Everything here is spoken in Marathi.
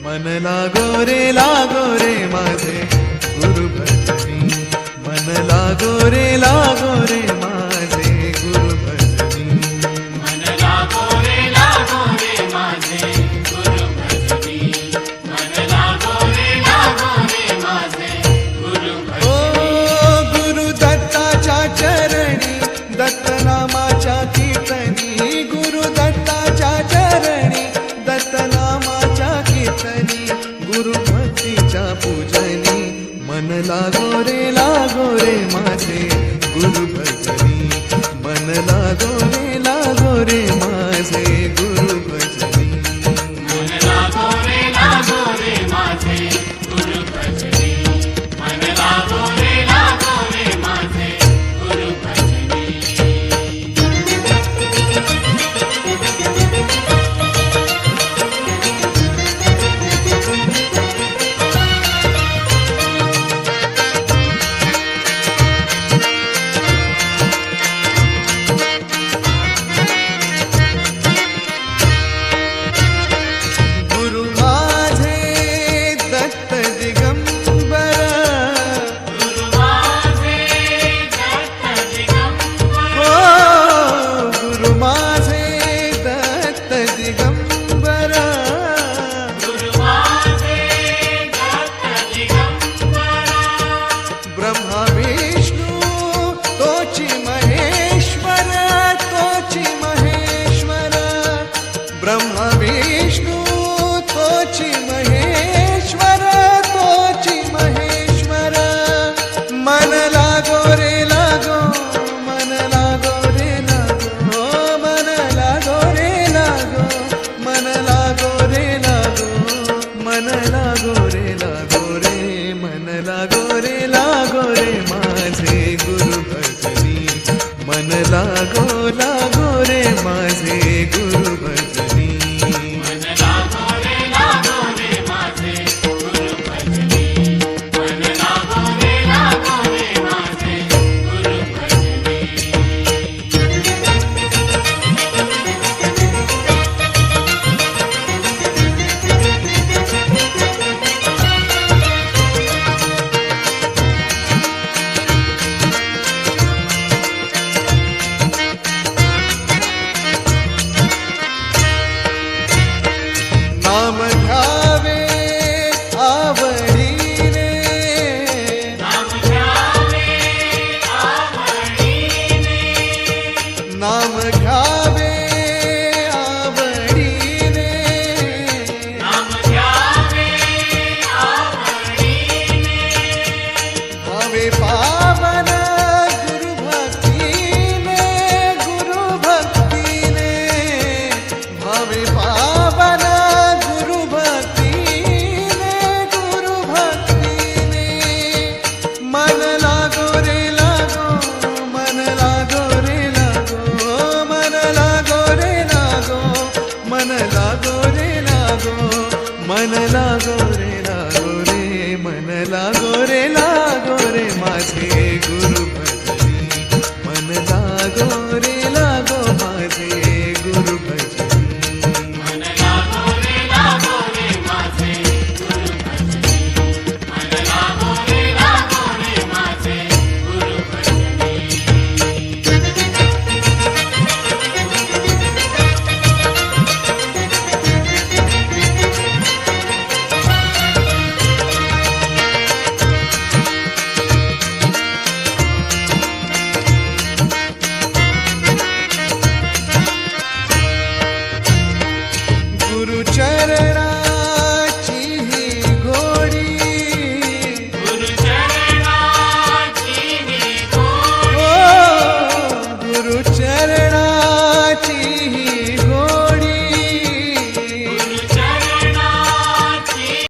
मन लागो रे माझे गुरु भजनी, मन लागो रे माझे गुरु भजनी, मन लागो रे माझे गुरु भजनी, मन लागो रे माझे गुरु भजनी। ओ गुरु दत्ताच्या चरणी दत्तनामाच्या कीर्तनी, गुरु दत्ताच्या चरणी दत्तनामाच्या कीर्तनी, गुरु भक्तीच्या पूजनी, मन लागो रे माझे गुरु भजनी, मन लागो रे माझे गुरु भजनी, मन लागो रे माझे गुरु भजनी, मन लागो रे माझे गुरु भजनी। ब्रह्मा विष्णु तोची महेश्वर, तोची महेश्वर, ब्रह्मा विष्णु तोची महेश्वर, तोची महेश्वर, मन लागो रे मन लागो रे मन लागो रे मन लागो रे मन लागो रे मन लागो रे माझे गुरु भजनी, मन लागो रे माझे गुरु भजनी, मन लागो रे माझे गुरु भजनी, मन लागो रे माझे गुरु भजनी। नाम घ्यावे आवडीने, नाम घ्यावे आवडीने, नाम घ्यावे आवडीने, नाम घ्यावे आवडीने, भावे